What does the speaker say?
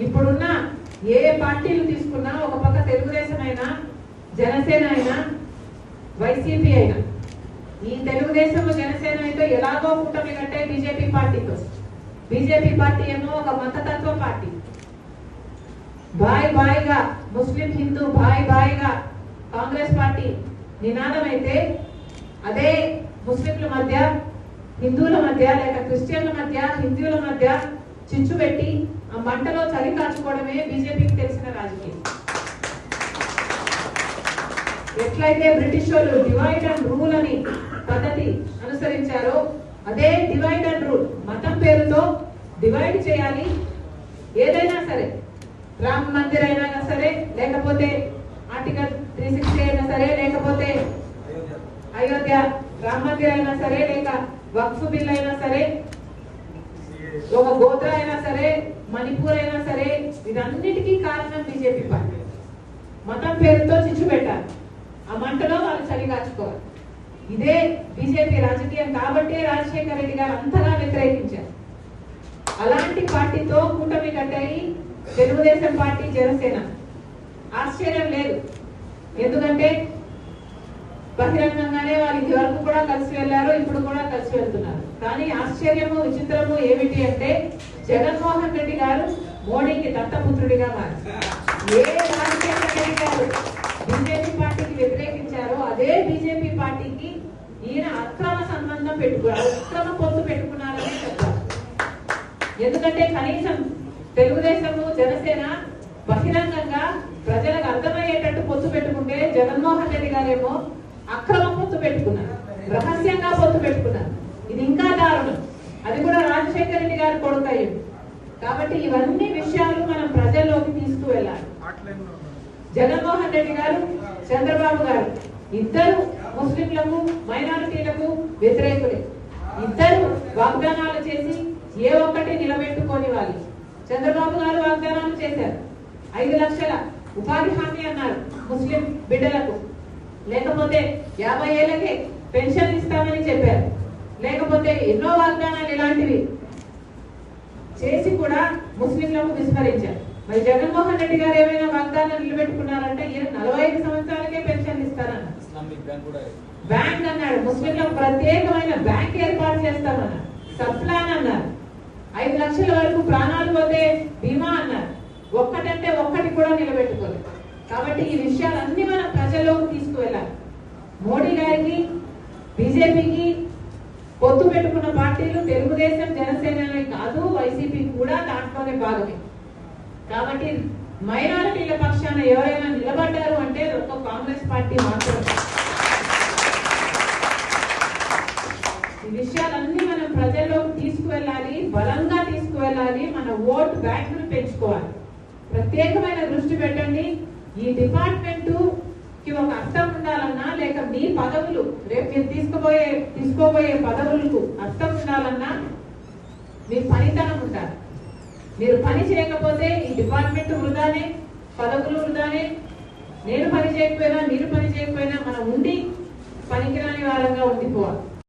ఇప్పుడున్న ఏ పార్టీలు తీసుకున్నా, ఒక పక్క తెలుగుదేశం అయినా, జనసేన అయినా, వైసీపీ అయినా, ఈ తెలుగుదేశం జనసేన అయితే ఎలాగో కూటమి కంటే బీజేపీ పార్టీతో. బీజేపీ పార్టీ ఏమో ఒక మతతత్వ పార్టీ. బాయిగా ముస్లిం హిందూ బాయిగా కాంగ్రెస్ పార్టీ నినాదం అయితే, అదే ముస్లింల మధ్య, హిందువుల మధ్య, లేక క్రిస్టియన్ల మధ్య, హిందువుల మధ్య చిచ్చు పెట్టి ఆ మంటలో చలి కాచుకోవడమే బీజేపీకి తెలిసిన రాజకీయం. ఎట్లయితే బ్రిటిష్ వాళ్ళు డివైడ్ అండ్ రూల్ అని పద్ధతి అనుసరించారో, అదే డివైడ్ అండ్ రూల్ మతం పేరుతో డివైడ్ చేయాలి. ఏదైనా సరే, రామ మందిర్ అయినా సరే, లేకపోతే ఆర్టికల్ 360 అయినా సరే, లేకపోతే అయోధ్య రామ మందిర్ అయినా సరే, లేక వక్ఫ్ బిల్ అయినా సరే, ఒక గోత్ర అయినా సరే, మణిపూర్ అయినా సరే, ఇదన్నిటికీ కారణం బీజేపీ పార్టీ. మతం పేరుతో చిచ్చు పెట్టాలి, ఆ మంటలో వాళ్ళు చలిగాచుకోవాలి. ఇదే బీజేపీ రాజకీయం. కాబట్టి రాజశేఖర రెడ్డి గారు అంతగా వ్యతిరేకించారు. అలాంటి పార్టీతో కూటమి కట్టాయి తెలుగుదేశం పార్టీ, జనసేన. ఆశ్చర్యం లేదు, ఎందుకంటే బహిరంగంగానే వారు ఇది వరకు కూడా కలిసి వెళ్లారు, ఇప్పుడు కూడా కలిసి వెళ్తున్నారు. కానీ ఆశ్చర్యము, విచిత్రము ఏమిటి అంటే, జగన్మోహన్ రెడ్డి గారు మోడీకి దత్తపుత్రుడిగా మారారు. ఏ రాజశేఖర రెడ్డి గారు బీజేపీ పార్టీకి వ్యతిరేకించారో, అదే బీజేపీ పార్టీకి ఈయన అక్రమ సంబంధం పెట్టుకున్నారు, అక్రమ పొత్తు పెట్టుకున్నారని చెప్తారు. ఎందుకంటే కనీసం తెలుగుదేశము, జనసేన బహిరంగంగా ప్రజలకు అర్థమయ్యేటట్టు పొత్తు పెట్టుకుంటే, జగన్మోహన్ రెడ్డి గారేమో అక్రమ పొత్తు పెట్టుకున్నారు, రహస్యంగా పొత్తు పెట్టుకున్నారు. ఇది ఇంకా దారుణం. అది కూడా రాజశేఖర రెడ్డి గారు కొడుకయ్యింది. కాబట్టి ఇవన్నీ విషయాలు మనం ప్రజల్లోకి తీసుకువెళ్ళాలి. జగన్మోహన్ రెడ్డి గారు, చంద్రబాబు గారు ఇద్దరు ముస్లింలకు, మైనారిటీలకు వ్యతిరేకులే. ఇద్దరు వాగ్దానాలు చేసి ఏ ఒక్కటి నిలబెట్టుకోని వాళ్ళు. చంద్రబాబు గారు వాగ్దానాలు చేశారు. 5 లక్షల ఉపాధి హామీ అన్నారు ముస్లిం బిడ్డలకు, లేకపోతే 50 ఏళ్లకే పెన్షన్ ఇస్తామని చెప్పారు, లేకపోతే ఎన్నో వాగ్దానాలు ఇలాంటివి చేసి కూడా ముస్లింలకు విస్మరించారు. మరి జగన్మోహన్ రెడ్డి గారు ఏమైనా వాగ్దానాలు నిలబెట్టుకున్నారంటే, 45 సంవత్సరాలకే పెన్షన్ ఇస్తారన్నారు. బ్యాంక్ అన్నాడు, ముస్లింలకు ప్రత్యేకమైన బ్యాంక్ ఏర్పాటు చేస్తామన్నారు. సబ్ ప్లాన్ అన్నారు. 5 లక్షల వరకు ప్రాణాలు పోతే బీమా అన్నారు. ఒక్కటంటే ఒక్కటి కూడా నిలబెట్టుకోలేదు. కాబట్టి ఈ విషయాలన్నీ మనం ప్రజల్లోకి తీసుకువెళ్ళాలి. మోడీ గారికి, బీజేపీకి పొత్తు పెట్టుకున్న పార్టీలు తెలుగుదేశం, జనసేన కాదు, వైసీపీ కూడా దాంట్లోనే భాగమే. కాబట్టి మైనారిటీల పక్షాన ఎవరైనా నిలబడ్డారు అంటే ఒక కాంగ్రెస్ పార్టీ మాత్రమే. ఈ విషయాలన్నీ మనం ప్రజల్లోకి తీసుకువెళ్ళాలి, బలంగా తీసుకువెళ్ళాలి. మన ఓట్ బ్యాంక్ ను పెంచుకోవాలి. ప్రత్యేకమైన దృష్టి పెట్టండి. ఈ డిపార్ట్మెంట్ కి ఒక అర్థం ఉండాలన్నా, లేక మీ పదవులు రేపు మీరు తీసుకోబోయే పదవులకు అర్థం ఉండాలన్నా మీ పనితనం ఉండాలి. మీరు పని చేయకపోతే ఈ డిపార్ట్మెంట్ వృధానే, పదవులు వృధానే. నేను పని చేయకపోయినా, మీరు పని చేయకపోయినా మనం ఉండి పనికిరాని వారంగా ఉండిపోవాలి.